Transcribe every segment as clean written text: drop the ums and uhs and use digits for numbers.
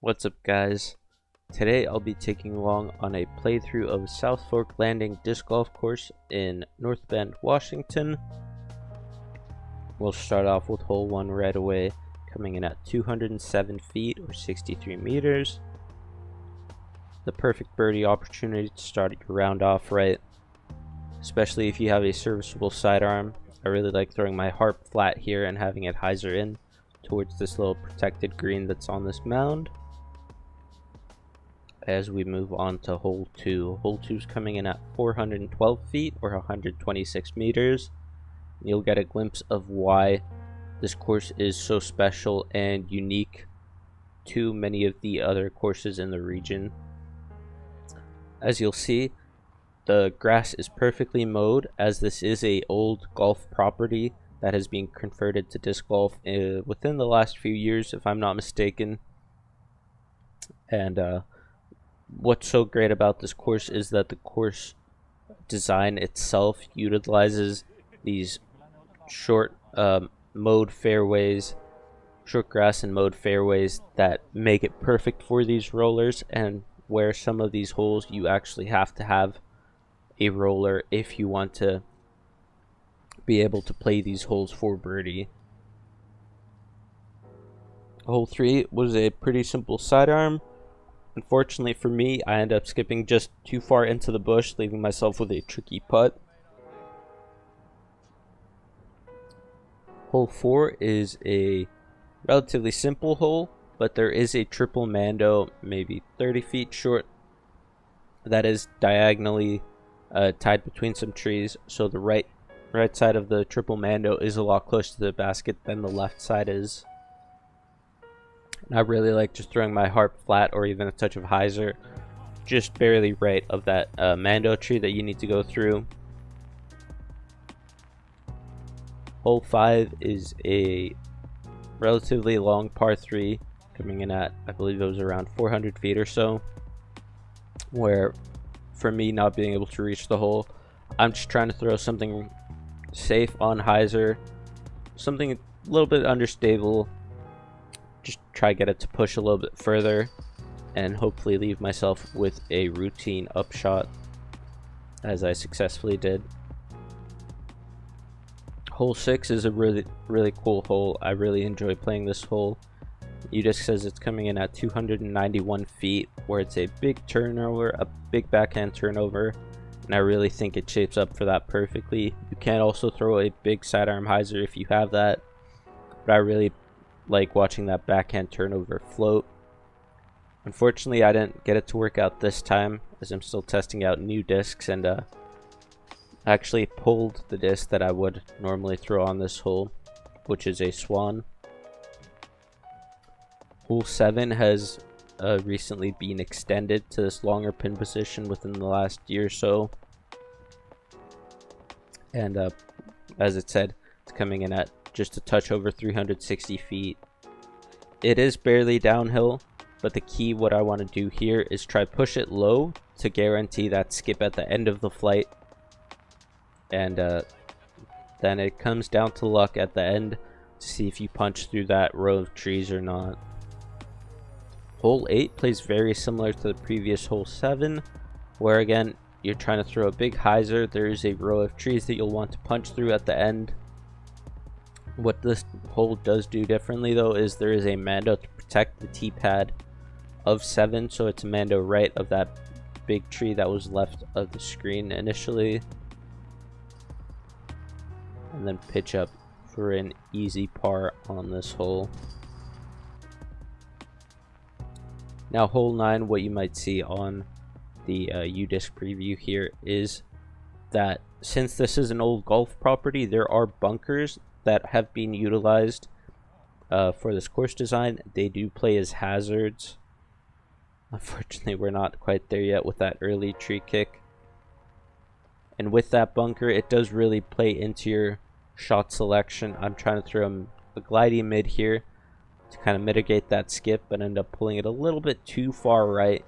What's up, guys? Today I'll be taking along on a playthrough of South Fork Landing Disc Golf Course in North Bend, Washington. We'll start off with hole 1 right away, coming in at 207 feet or 63 meters. The perfect birdie opportunity to start your round off right, especially if you have a serviceable sidearm. I really like throwing my harp flat here and having it hyzer in towards this little protected green that's on this mound. As we move on to hole 2. Hole 2 is coming in at 412 feet or 126 meters. You'll get a glimpse of why this course is so special and unique to many of the other courses in the region. As you'll see, the grass is perfectly mowed, as this is a old golf property that has been converted to disc golf within the last few years, if I'm not mistaken. And what's so great about this course is that the course design itself utilizes these short mowed fairways, short grass and mowed fairways that make it perfect for these rollers, and where some of these holes you actually have to have a roller if you want to be able to play these holes for birdie. Hole 3 was a pretty simple sidearm. Unfortunately for me, I ended up skipping just too far into the bush, leaving myself with a tricky putt. Hole 4 is a relatively simple hole, but there is a triple mando, maybe 30 feet short, that is diagonally tied between some trees. So the right side of the triple mando is a lot closer to the basket than the left side is. And I really like just throwing my harp flat or even a touch of hyzer just barely right of that mando tree that you need to go through. Hole 5 is a relatively long par 3, coming in at, I believe it was around 400 feet or so, where for me, not being able to reach the hole, I'm just trying to throw something safe on hyzer, something a little bit understable, just try to get it to push a little bit further and hopefully leave myself with a routine upshot, as I successfully did. Hole 6 is a really cool hole. I really enjoy playing this hole. UDisc says it's coming in at 291 feet, where it's a big turnover, a big backhand turnover, and I really think it shapes up for that perfectly. You can also throw a big sidearm hyzer if you have that, but I really like watching that backhand turnover float. Unfortunately, I didn't get it to work out this time, as I'm still testing out new discs, and actually pulled the disc that I would normally throw on this hole, which is a Swan. Hole 7 has recently been extended to this longer pin position within the last year or so, and as it said, it's coming in at just a touch over 360 feet. It is barely downhill, but the key, what I want to do here, is try push it low to guarantee that skip at the end of the flight, and then it comes down to luck at the end to see if you punch through that row of trees or not. Hole 8 plays very similar to the previous hole 7, where again you're trying to throw a big hyzer. There is a row of trees that you'll want to punch through at the end. What this hole does do differently though is there is a mando to protect the tee pad of 7, so it's a mando right of that big tree that was left of the screen initially, and then pitch up for an easy par on this hole. Now hole 9, what you might see on the UDisc preview here is that since this is an old golf property, there are bunkers that have been utilized for this course design. They do play as hazards. Unfortunately, we're not quite there yet with that early tree kick. And with that bunker, it does really play into your shot selection. I'm trying to throw a glidey mid here to kind of mitigate that skip, but end up pulling it a little bit too far right,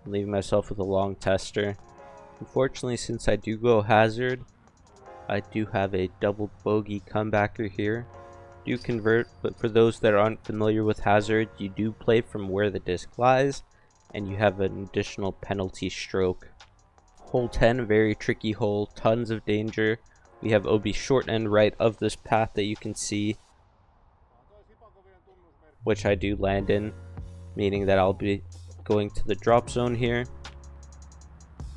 leaving myself with a long tester. Unfortunately, since I do go hazard, I do have a double bogey comebacker here do convert, but for those that aren't familiar with hazard, you do play from where the disc lies, and you have an additional penalty stroke. Hole 10, very tricky hole, tons of danger. We have OB short and right of this path that you can see, which I do land in, meaning that I'll be going to the drop zone here.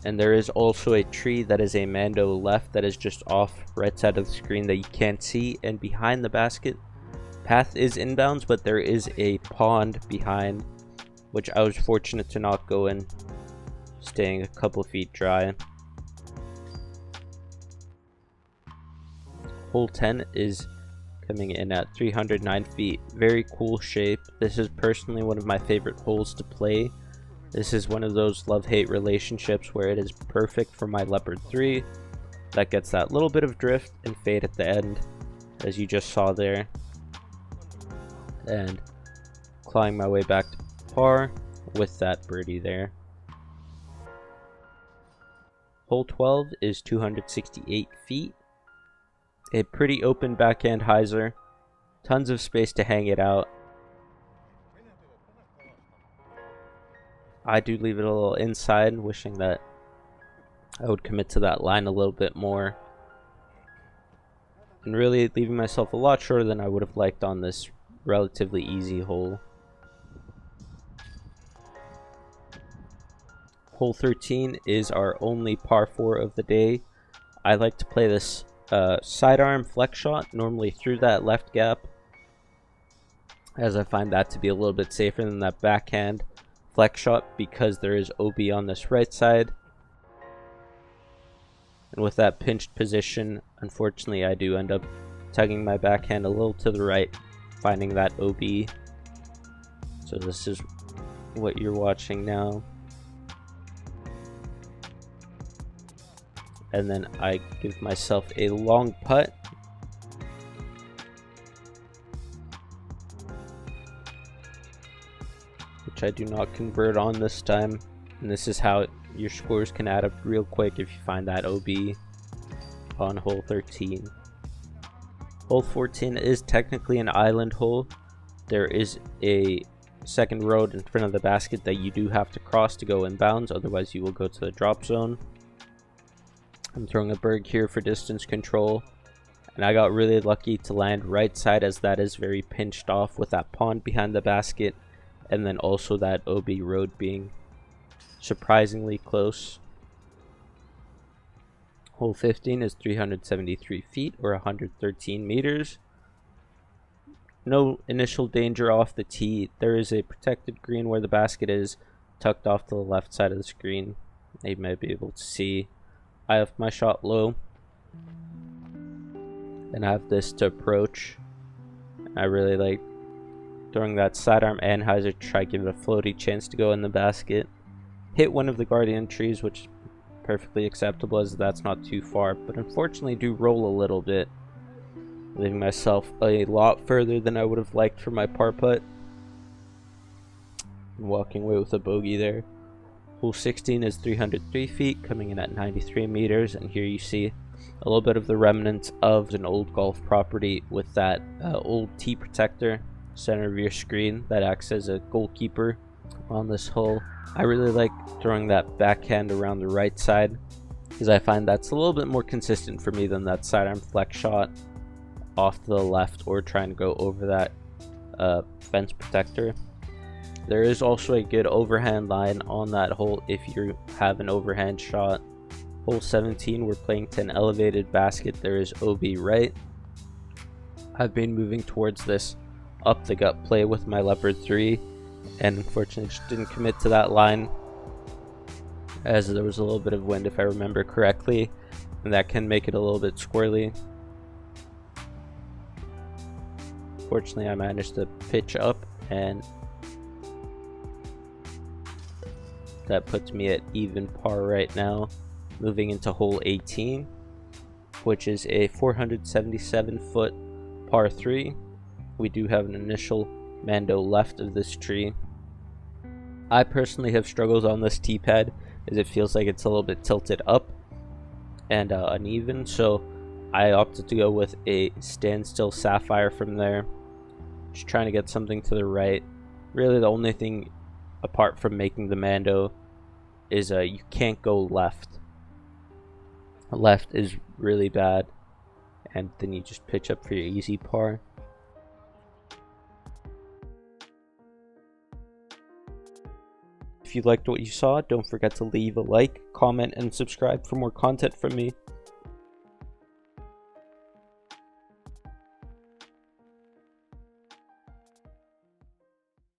And there is also a tree that is a Mando left that is just off right side of the screen that you can't see, and behind the basket. Path is inbounds, but there is a pond behind, which I was fortunate to not go in, staying a couple feet dry. Hole 10 is coming in at 309 feet. Very cool shape. This is personally one of my favorite holes to play. This is one of those love-hate relationships where it is perfect for my Leopard 3 that gets that little bit of drift and fade at the end, as you just saw there, and clawing my way back to par with that birdie there. Hole 12 is 268 feet. A pretty open backhand hyzer, tons of space to hang it out. I do leave it a little inside, wishing that I would commit to that line a little bit more, and really leaving myself a lot shorter than I would have liked on this relatively easy hole. Hole 13 is our only par 4 of the day. I like to play this sidearm flex shot, normally through that left gap, as I find that to be a little bit safer than that backhand flex shot, because there is OB on this right side. And with that pinched position, unfortunately I do end up tugging my backhand a little to the right, finding that OB. So this is what you're watching now. And then I give myself a long putt, which I do not convert on this time. And this is how your scores can add up real quick if you find that OB on hole 13. Hole 14 is technically an island hole. There is a second road in front of the basket that you do have to cross to go inbounds, otherwise you will go to the drop zone. I'm throwing a berg here for distance control, and I got really lucky to land right side, as that is very pinched off with that pond behind the basket, and then also that OB road being surprisingly close. Hole 15 is 373 feet or 113 meters. No initial danger off the tee. There is a protected green where the basket is, tucked off to the left side of the screen. You might be able to see. I have my shot low, and I have this to approach. I really like throwing that sidearm and hyzer to try to give it a floaty chance to go in the basket. Hit one of the guardian trees, which is perfectly acceptable as that's not too far, but unfortunately do roll a little bit, leaving myself a lot further than I would have liked for my par putt. Walking away with a bogey there. Hole 16 is 303 feet, coming in at 93 meters, and here you see a little bit of the remnants of an old golf property with that old tee protector center of your screen that acts as a goalkeeper on this hole. I really like throwing that backhand around the right side, because I find that's a little bit more consistent for me than that sidearm flex shot off to the left or trying to go over that fence protector. There is also a good overhand line on that hole if you have an overhand shot. Hole 17, we're playing to an elevated basket. There is OB right. I've been moving towards this up the gut play with my Leopard 3, and unfortunately just didn't commit to that line, as there was a little bit of wind if I remember correctly, and that can make it a little bit squirrely. Fortunately I managed to pitch up, and that puts me at even par right now. Moving into hole 18, which is a 477 foot par 3. We do have an initial Mando left of this tree. I personally have struggled on this tee pad, as it feels like it's a little bit tilted up and uneven, so I opted to go with a standstill sapphire from there. Just trying to get something to the right. Really the only thing apart from making the Mando is you can't go left. Left is really bad, and then you just pitch up for your easy par. If you liked what you saw, don't forget to leave a like, comment, and subscribe for more content from me.